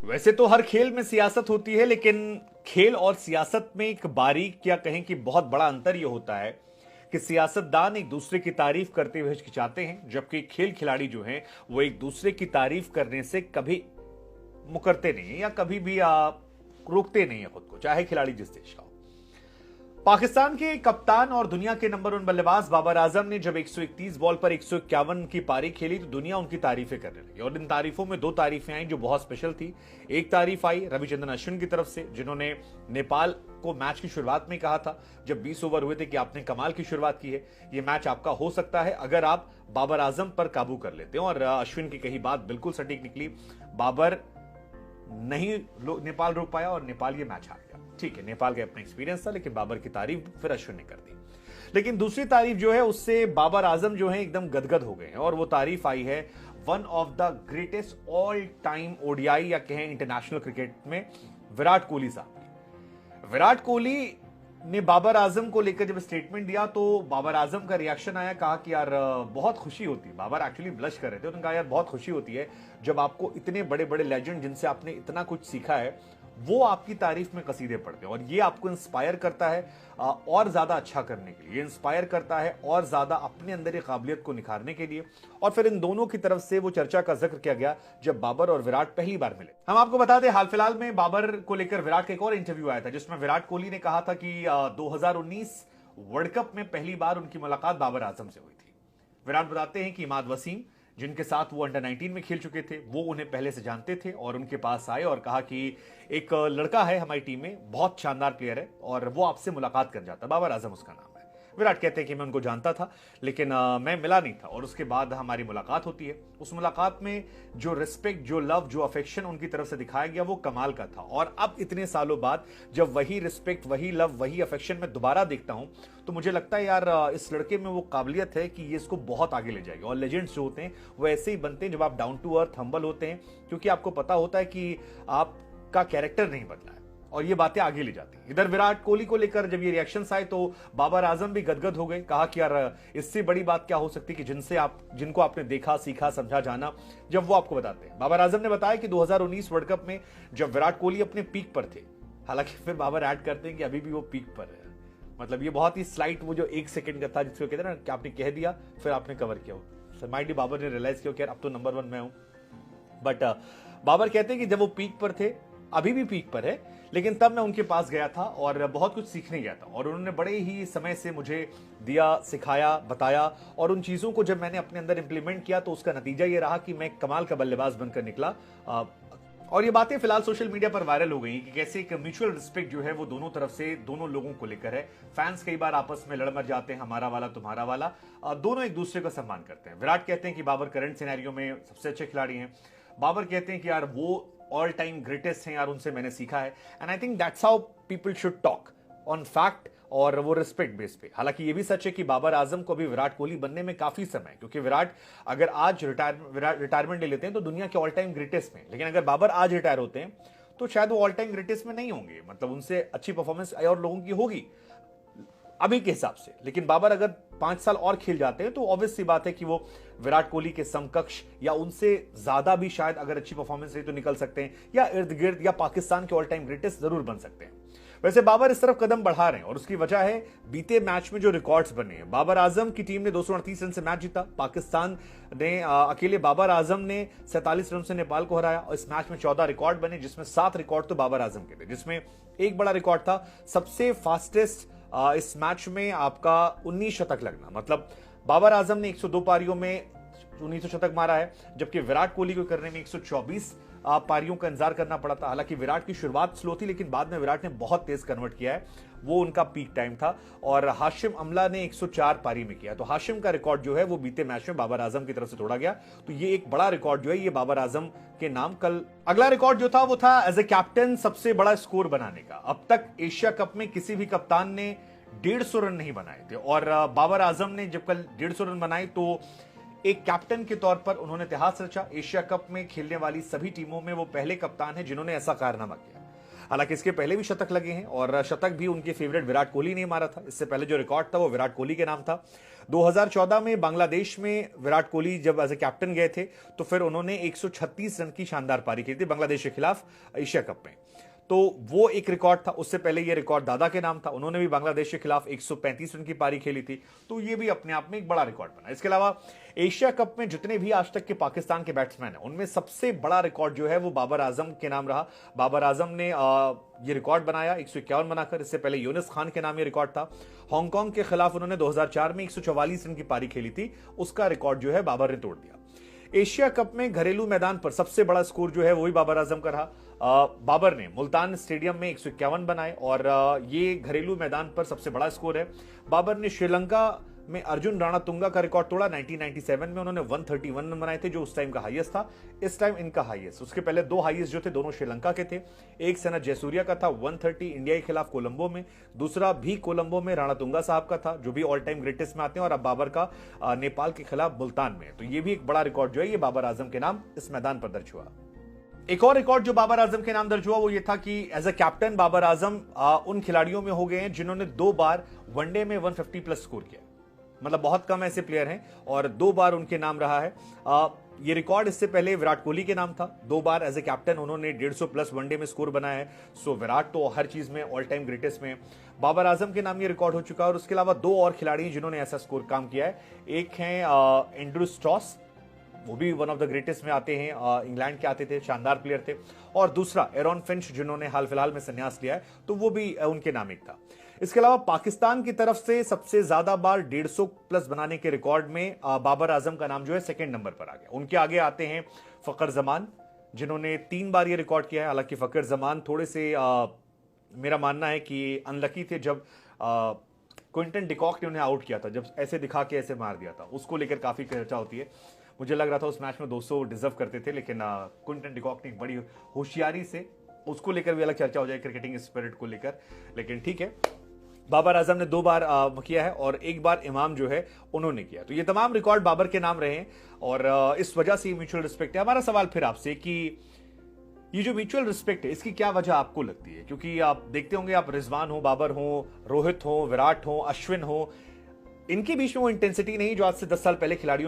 वैसे तो हर खेल में सियासत होती है, लेकिन खेल और सियासत में एक बारीक या कहें कि बहुत बड़ा अंतर यह होता है कि सियासतदान एक दूसरे की तारीफ करते हुए हिचकिचाते हैं, जबकि खेल खिलाड़ी जो हैं वो एक दूसरे की तारीफ करने से कभी मुकरते नहीं है या कभी भी रोकते नहीं है खुद को, चाहे खिलाड़ी जिस देश का हो। पाकिस्तान के कप्तान और दुनिया के नंबर 1 बल्लेबाज बाबर आजम ने जब 131 बॉल पर 151 की पारी खेली तो दुनिया उनकी तारीफें करने लगी, और इन तारीफों में 2 तारीफें आई जो बहुत स्पेशल थी। एक तारीफ आई रविचंद्रन अश्विन की तरफ से, जिन्होंने नेपाल को मैच की शुरुआत में कहा था जब 20 ओवर हुए थे कि आपने कमाल की शुरुआत की है, यह मैच आपका हो सकता है अगर आप बाबर आजम पर काबू कर लेते हैं। और अश्विन की कही बात बिल्कुल सटीक निकली, बाबर नहीं नेपाल रोक पाया और नेपाल ये मैच हार गया। ठीक है, नेपाल का अपना एक्सपीरियंस था, लेकिन बाबर की तारीफ फिर अश्विन ने कर दी। लेकिन दूसरी तारीफ जो है उससे बाबर आजम जो है एकदम गदगद हो गए हैं, और वो तारीफ आई है one of the greatest all time ODI या कहें इंटरनेशनल क्रिकेट में विराट कोहली साहब की। विराट कोहली ने बाबर आजम को लेकर जब स्टेटमेंट दिया तो बाबर आजम का रिएक्शन आया, कहा कि यार बहुत खुशी होती है। बाबर एक्चुअली ब्लश कर रहे थे, उन्होंने कहा यार बहुत खुशी होती है जब आपको इतने बड़े बड़े लेजेंड जिनसे आपने इतना कुछ सीखा है वो आपकी तारीफ में कसीदे पढ़ते हैं, और ये आपको इंस्पायर करता है और ज्यादा अच्छा करने के लिए, ये इंस्पायर करता है और ज्यादा अपने अंदर की काबिलियत को निखारने के लिए। और फिर इन दोनों की तरफ से वो चर्चा का जिक्र किया गया जब बाबर और विराट पहली बार मिले। हम आपको बता दें हाल फिलहाल में बाबर को लेकर विराट का एक और इंटरव्यू आया था, जिसमें विराट कोहली ने कहा था कि 2019 वर्ल्ड कप में पहली बार उनकी मुलाकात बाबर आजम से हुई थी। विराट बताते हैं कि इमाद वसीम, जिनके साथ वो अंडर 19 में खेल चुके थे, वो उन्हें पहले से जानते थे और उनके पास आए और कहा कि एक लड़का है हमारी टीम में, बहुत शानदार प्लेयर है और वो आपसे मुलाकात कर जाता। बाबर आजम उसका नाम है। विराट कहते हैं कि मैं उनको जानता था लेकिन मैं मिला नहीं था, और उसके बाद हमारी मुलाकात होती है। उस मुलाकात में जो रिस्पेक्ट, जो लव, जो अफेक्शन उनकी तरफ से दिखाया गया वो कमाल का था। और अब इतने सालों बाद जब वही रिस्पेक्ट, वही लव, वही अफेक्शन मैं दोबारा देखता हूं तो मुझे लगता है यार इस लड़के में वो काबिलियत है कि ये इसको बहुत आगे ले जाएगी। और लेजेंड्स जो होते हैं वो ऐसे ही बनते हैं जब आप डाउन टू अर्थ, हम्बल होते हैं, क्योंकि आपको पता होता है कि आपका कैरेक्टर नहीं बदला है और ये बातें आगे ले जाती हैं। इधर विराट कोहली को लेकर जब ये रिएक्शंस आए तो बाबर आजम भी गदगद हो गए, कहा कि यार इससे बड़ी बात क्या हो सकती कि जिनको आपने देखा, सीखा, समझा, जाना, जब वो आपको बताते हैं। बाबर आजम ने बताया कि 2019 वर्ल्ड कप में जब विराट कोहली अपने पीक पर थे, हालांकि फिर बाबर ऐड करते हैं कि अभी भी वो पीक पर है, मतलब ये बहुत ही स्लाइट वो जो 1 सेकंड का था जिसको कहते हैं ना कि आपने कह दिया फिर आपने कवर किया। माइंडली बाबर ने रियलाइज किया कि यार अब तो नंबर 1 मैं हूं। बट बाबर कहते हैं कि जब वो पीक पर थे, अभी भी पीक पर है, लेकिन तब मैं उनके पास गया था और बहुत कुछ सीखने गया था, और उन्होंने बड़े ही समय से मुझे दिया, सिखाया, बताया, और उन चीजों को जब मैंने अपने अंदर इंप्लीमेंट किया तो उसका नतीजा ये रहा कि मैं कमाल का बल्लेबाज बनकर निकला। और ये बातें फिलहाल सोशल मीडिया पर वायरल हो गई कि कैसे एक म्यूचुअल रिस्पेक्ट जो है वो दोनों तरफ से, दोनों लोगों को लेकर है। फैंस कई बार आपस में लड़ मर जाते हैं, हमारा वाला तुम्हारा वाला, दोनों एक दूसरे का सम्मान करते हैं। विराट कहते हैं कि बाबर करंट सिनेरियो में सबसे अच्छे खिलाड़ी हैं। बाबर कहते हैं कि यार वो ऑल टाइम ग्रेटेस्ट हैं यार, उनसे मैंने सीखा है। And I think that's how people should talk, on fact और वो रिस्पेक्ट बेस पे। हालांकि ये भी सच है कि बाबर आजम को अभी विराट कोहली बनने में काफी समय है, क्योंकि विराट अगर आज रिटायरमेंट ले लेते हैं तो दुनिया के ऑल टाइम ग्रेटेस्ट में, लेकिन अगर बाबर आज रिटायर होते हैं तो शायद वो ऑल टाइम ग्रेटेस्ट में नहीं होंगे, मतलब उनसे अच्छी परफॉर्मेंस और लोगों की होगी अभी के हिसाब से। लेकिन बाबर अगर 5 साल और खेल जाते हैं तो ऑब्वियस सी बात है कि वो विराट कोहली के समकक्ष या उनसे ज्यादा भी शायद अगर अच्छी परफॉर्मेंस रही तो निकल सकते हैं, या इर्द गिर्द या पाकिस्तान के ऑल टाइम ग्रेटेस्ट जरूर बन सकते हैं। वैसे बाबर इस तरफ कदम बढ़ा रहे हैं और उसकी वजह है बीते मैच में जो रिकॉर्ड्स बने हैं। बाबर आजम की टीम ने 238 रन से मैच जीता। पाकिस्तान ने अकेले बाबर आजम ने 47 रन से नेपाल को हराया, और इस मैच में 14 रिकॉर्ड बने, जिसमें 7 रिकॉर्ड तो बाबर आजम के थे, जिसमें एक बड़ा रिकॉर्ड था सबसे फास्टेस्ट इस मैच में आपका 19 शतक लगना। मतलब बाबर आजम ने 102 पारियों में 19 शतक मारा है, जबकि विराट कोहली को करने में 124 पारियों का इंतजार करना पड़ा था। हालांकि विराट की शुरुआत स्लो थी, लेकिन बाद में विराट ने बहुत तेज कन्वर्ट किया है, वो उनका पीक टाइम था। और हाशिम अमला ने 104 पारी में किया, तो हाशिम का रिकॉर्ड जो है वो बीते मैच में बाबर आजम की तरफ से तोड़ा गया। तो ये एक बड़ा रिकॉर्ड जो है ये बाबर आजम के नाम। कल अगला रिकॉर्ड जो था वो था एज ए कैप्टन सबसे बड़ा स्कोर बनाने का। अब तक एशिया कप में किसी भी कप्तान ने 150 रन नहीं बनाए थे, और बाबर आजम ने जब कल 150 रन बनाए तो एक कैप्टन के तौर पर उन्होंने इतिहास रचा। एशिया कप में खेलने वाली सभी टीमों में वो पहले कप्तान हैं जिन्होंने ऐसा कारनामा किया। हालांकि इसके पहले भी शतक लगे हैं और शतक भी उनके फेवरेट विराट कोहली ने मारा था। इससे पहले जो रिकॉर्ड था वो विराट कोहली के नाम था। 2014 में बांग्लादेश में विराट कोहली जब एज ए कैप्टन गए थे तो फिर उन्होंने 136 रन की शानदार पारी की थी बांग्लादेश के खिलाफ एशिया कप में, तो वो एक रिकॉर्ड था। उससे पहले ये रिकॉर्ड दादा के नाम था, उन्होंने भी बांग्लादेश के खिलाफ 135 रन की पारी खेली थी, तो ये भी अपने आप में एक बड़ा रिकॉर्ड बना। इसके अलावा एशिया कप में जितने भी आज तक के पाकिस्तान के बैट्समैन हैं उनमें सबसे बड़ा रिकॉर्ड जो है वो बाबर आजम के नाम रहा। बाबर आजम ने ये रिकॉर्ड बनाया 151 बनाकर। इससे पहले यूनिस खान के नाम ये रिकॉर्ड था। हांगकांग के खिलाफ उन्होंने 2004 में 144 रन की पारी खेली थी, उसका रिकॉर्ड जो है बाबर ने तोड़ दिया। एशिया कप में घरेलू मैदान पर सबसे बड़ा स्कोर जो है वही बाबर आजम का रहा। बाबर ने मुल्तान स्टेडियम में 151 बनाए और ये घरेलू मैदान पर सबसे बड़ा स्कोर है। बाबर ने श्रीलंका में अर्जुन राणातुंगा का रिकॉर्ड तोड़ा। 1997 में उन्होंने 131 रन बनाए थे, जो उस टाइम का हाईएस्ट था। इस टाइम इनका हाईएस्ट, उसके पहले दो हाईएस्ट जो थे दोनों श्रीलंका के थे। एक सनत जयसूर्या का था 130 इंडिया के खिलाफ कोलंबो में, दूसरा भी कोलंबो में राणातुंगा साहब का था जो भी ऑल टाइम ग्रेटेस्ट में आते हैं, और अब बाबर का नेपाल के खिलाफ मुल्तान में। तो ये भी एक बड़ा रिकॉर्ड जो है ये बाबर आजम के नाम इस मैदान पर दर्ज हुआ। एक और रिकॉर्ड जो बाबर आजम के नाम दर्ज हुआ वो ये था कि as a captain Babar Azam उन खिलाड़ियों में हो गए हैं जिन्होंने 2 बार वनडे में 150 प्लस स्कोर किया। मतलब बहुत कम ऐसे प्लेयर हैं और 2 बार उनके नाम रहा है। ये रिकॉर्ड इससे पहले विराट कोहली के नाम था। 2 बार एज ए कैप्टन उन्होंने 150 प्लस वनडे में स्कोर बनाया है। सो विराट तो हर चीज में ऑल टाइम ग्रेटेस्ट में, बाबर आजम के नाम ये रिकॉर्ड हो चुका है। और उसके अलावा 2 और खिलाड़ी जिन्होंने ऐसा स्कोर काम किया है। एक है एंड्रू स्टॉस, वो भी वन ऑफ द ग्रेटेस्ट में आते हैं, इंग्लैंड के आते थे, शानदार प्लेयर थे। और दूसरा एरॉन फिंच जिन्होंने हाल फिलहाल में संन्यास लिया है, तो वो भी उनके नाम एक था। इसके अलावा पाकिस्तान की तरफ से सबसे ज्यादा बार 150 प्लस बनाने के रिकॉर्ड में बाबर आजम का नाम जो है सेकंड नंबर पर आ गया। उनके आगे आते हैं फकर जमान जिन्होंने 3 बार ये रिकॉर्ड किया है। हालांकि फकर जमान थोड़े से मेरा मानना है कि अनलकी थे जब क्विंटन डिकॉक ने उन्हें आउट किया था, जब ऐसे दिखा के ऐसे मार दिया था, उसको लेकर काफी चर्चा होती है। मुझे लग रहा था उस मैच में 200 डिजर्व करते थे, लेकिन क्विंटन डिकॉक ने बड़ी होशियारी से उसको लेकर भी अलग चर्चा हो जाए क्रिकेटिंग स्पिरिट को लेकर, लेकिन ठीक है। बाबर आजम ने 2 बार किया है और 1 बार इमाम जो है उन्होंने किया। तो ये तमाम रिकॉर्ड बाबर के नाम रहे हैं और इस वजह से म्यूचुअल रिस्पेक्ट है। हमारा सवाल फिर आपसे कि ये जो म्यूचुअल रिस्पेक्ट है इसकी क्या वजह आपको लगती है? क्योंकि आप देखते होंगे, आप रिजवान हो, बाबर हो, रोहित हो, विराट हो, अश्विन हो, इनके बीच में वो इंटेंसिटी नहीं जो आज से 10 साल पहले खिलाड़ियों